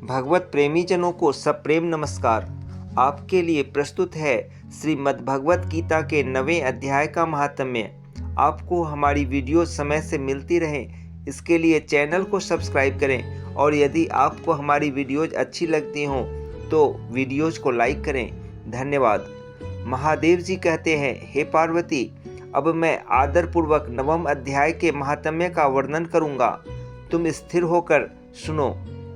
भगवत प्रेमी जनों को सप्रेम नमस्कार। आपके लिए प्रस्तुत है श्रीमद् भगवत गीता के 9वें अध्याय का महात्म्य। आपको हमारी वीडियो समय से मिलती रहे इसके लिए चैनल को सब्सक्राइब करें और यदि आपको हमारी वीडियोज अच्छी लगती हों तो वीडियोज को लाइक करें। धन्यवाद। महादेव जी कहते हैं, हे पार्वती, अब मैं आदरपूर्वक 9वें अध्याय के महात्म्य का वर्णन करूँगा। तुम स्थिर होकर सुनो।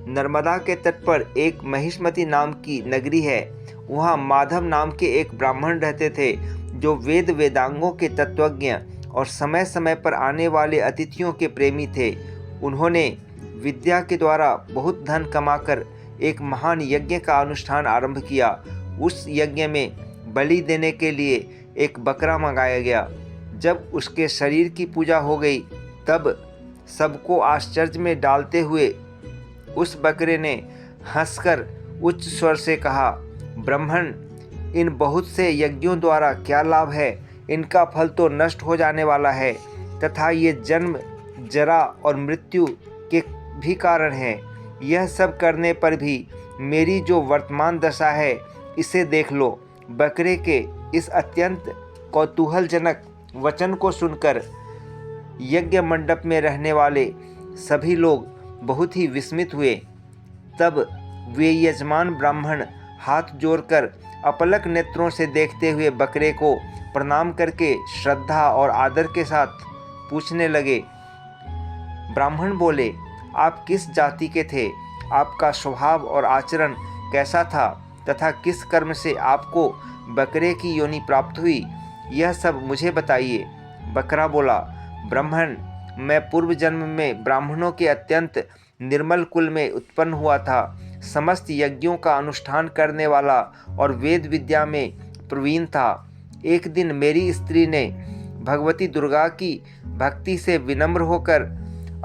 नर्मदा के तट पर एक महिष्मती नाम की नगरी है। वहाँ माधव नाम के एक ब्राह्मण रहते थे जो वेदांगों के तत्वज्ञ और समय समय पर आने वाले अतिथियों के प्रेमी थे। उन्होंने विद्या के द्वारा बहुत धन कमाकर एक महान यज्ञ का अनुष्ठान आरंभ किया। उस यज्ञ में बलि देने के लिए एक बकरा मंगाया गया। जब उसके शरीर की पूजा हो गई तब सबको आश्चर्य में डालते हुए उस बकरे ने हंसकर उच्च स्वर से कहा, ब्राह्मण, इन बहुत से यज्ञों द्वारा क्या लाभ है? इनका फल तो नष्ट हो जाने वाला है तथा ये जन्म, जरा और मृत्यु के भी कारण है। यह सब करने पर भी मेरी जो वर्तमान दशा है इसे देख लो। बकरे के इस अत्यंत कौतूहलजनक वचन को सुनकर यज्ञ मंडप में रहने वाले सभी लोग बहुत ही विस्मित हुए। तब वे यजमान ब्राह्मण हाथ जोड़कर अपलक नेत्रों से देखते हुए बकरे को प्रणाम करके श्रद्धा और आदर के साथ पूछने लगे। ब्राह्मण बोले, आप किस जाति के थे? आपका स्वभाव और आचरण कैसा था तथा किस कर्म से आपको बकरे की योनि प्राप्त हुई? यह सब मुझे बताइए। बकरा बोला, ब्राह्मण, मैं पूर्व जन्म में ब्राह्मणों के अत्यंत निर्मल कुल में उत्पन्न हुआ था। समस्त यज्ञों का अनुष्ठान करने वाला और वेद विद्या में प्रवीण था। एक दिन मेरी स्त्री ने भगवती दुर्गा की भक्ति से विनम्र होकर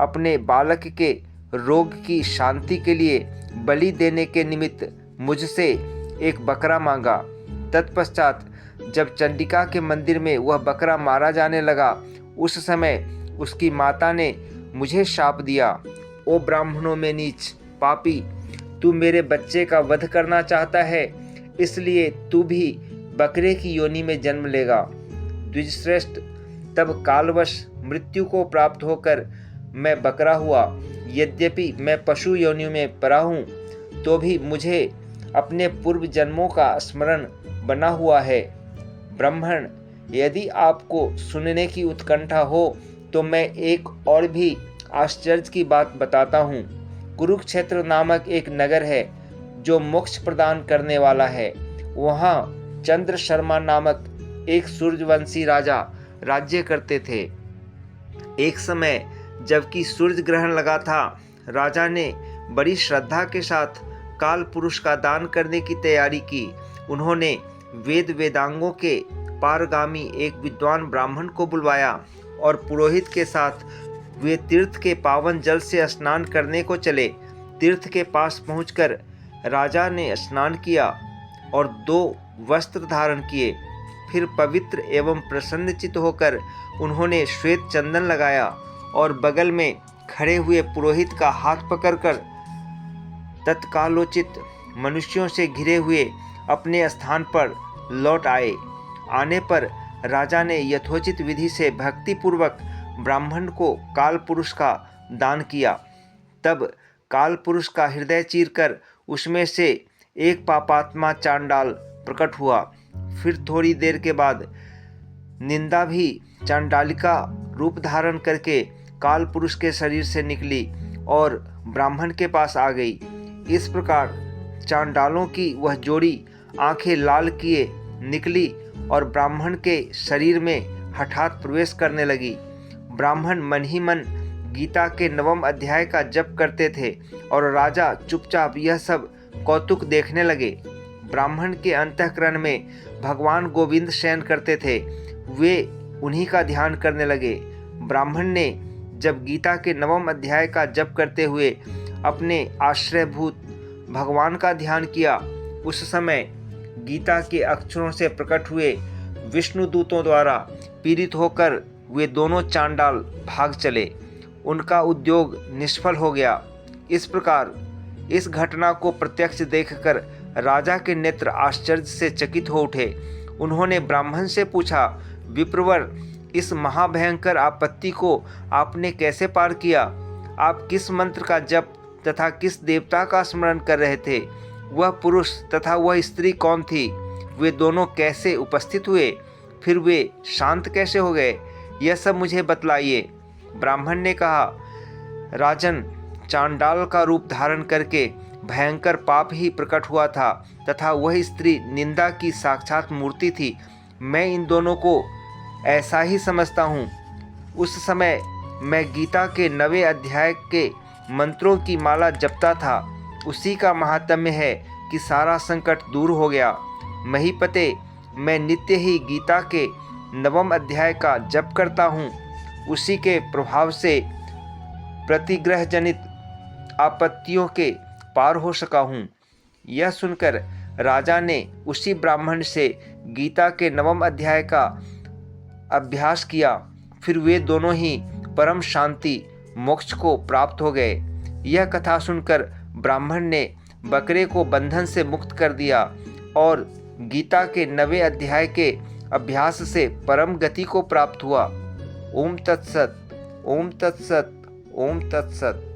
अपने बालक के रोग की शांति के लिए बलि देने के निमित्त मुझसे एक बकरा मांगा। तत्पश्चात जब चंडिका के मंदिर में वह बकरा मारा जाने लगा, उस समय उसकी माता ने मुझे शाप दिया, ओ ब्राह्मणों में नीच, पापी, तू मेरे बच्चे का वध करना चाहता है, इसलिए तू भी बकरे की योनि में जन्म लेगा। द्विजश्रेष्ठ, तब कालवश मृत्यु को प्राप्त होकर मैं बकरा हुआ। यद्यपि मैं पशु योनि में पड़ा हूँ तो भी मुझे अपने पूर्व जन्मों का स्मरण बना हुआ है। ब्राह्मण, यदि आपको सुनने की उत्कंठा हो तो मैं एक और भी आश्चर्य की बात बताता हूँ। कुरुक्षेत्र नामक एक नगर है जो मोक्ष प्रदान करने वाला है। वहाँ चंद्र शर्मा नामक एक सूर्यवंशी राजा राज्य करते थे। एक समय जबकि सूर्य ग्रहण लगा था, राजा ने बड़ी श्रद्धा के साथ काल पुरुष का दान करने की तैयारी की। उन्होंने वेदांगों के पारगामी एक विद्वान ब्राह्मण को बुलवाया और पुरोहित के साथ वे तीर्थ के पावन जल से स्नान करने को चले। तीर्थ के पास पहुंचकर राजा ने स्नान किया और 2 वस्त्र धारण किए। फिर पवित्र एवं प्रसन्नचित्त होकर उन्होंने श्वेत चंदन लगाया और बगल में खड़े हुए पुरोहित का हाथ पकड़कर तत्कालोचित मनुष्यों से घिरे हुए अपने स्थान पर लौट आए। आने पर राजा ने यथोचित विधि से भक्तिपूर्वक ब्राह्मण को काल पुरुष का दान किया। तब काल पुरुष का हृदय चीरकर उसमें से एक पापात्मा चांडाल प्रकट हुआ। फिर थोड़ी देर के बाद निंदा भी चांडालिका रूप धारण करके काल पुरुष के शरीर से निकली और ब्राह्मण के पास आ गई। इस प्रकार चांडालों की वह जोड़ी आंखें लाल किए निकली और ब्राह्मण के शरीर में हठात प्रवेश करने लगी। ब्राह्मण मन ही मन गीता के 9वें अध्याय का जप करते थे और राजा चुपचाप यह सब कौतुक देखने लगे। ब्राह्मण के अंतःकरण में भगवान गोविंद शयन करते थे। वे उन्हीं का ध्यान करने लगे। ब्राह्मण ने जब गीता के 9वें अध्याय का जप करते हुए अपने आश्रयभूत भगवान का ध्यान किया, उस समय गीता के अक्षरों से प्रकट हुए विष्णु दूतों द्वारा पीड़ित होकर वे दोनों चांडाल भाग चले। उनका उद्योग निष्फल हो गया। इस प्रकार इस घटना को प्रत्यक्ष देखकर राजा के नेत्र आश्चर्य से चकित हो उठे। उन्होंने ब्राह्मण से पूछा, विप्रवर, इस महाभयंकर आपत्ति को आपने कैसे पार किया? आप किस मंत्र का जप तथा किस देवता का स्मरण कर रहे थे? वह पुरुष तथा वह स्त्री कौन थी? वे दोनों कैसे उपस्थित हुए? फिर वे शांत कैसे हो गए? यह सब मुझे बतलाइए। ब्राह्मण ने कहा, राजन, चांडाल का रूप धारण करके भयंकर पाप ही प्रकट हुआ था तथा वह स्त्री निंदा की साक्षात मूर्ति थी। मैं इन दोनों को ऐसा ही समझता हूँ। उस समय मैं गीता के 9वें अध्याय के मंत्रों की माला जपता था। उसी का महात्म्य है कि सारा संकट दूर हो गया। महीपते, मैं नित्य ही गीता के 9वें अध्याय का जप करता हूँ। उसी के प्रभाव से प्रतिग्रह जनित आपत्तियों के पार हो सका हूँ। यह सुनकर राजा ने उसी ब्राह्मण से गीता के 9वें अध्याय का अभ्यास किया। फिर वे दोनों ही परम शांति मोक्ष को प्राप्त हो गए। यह कथा सुनकर ब्राह्मण ने बकरे को बंधन से मुक्त कर दिया और गीता के 9वें अध्याय के अभ्यास से परम गति को प्राप्त हुआ। ओम तत्सत, ओम तत्सत, ओम तत्सत।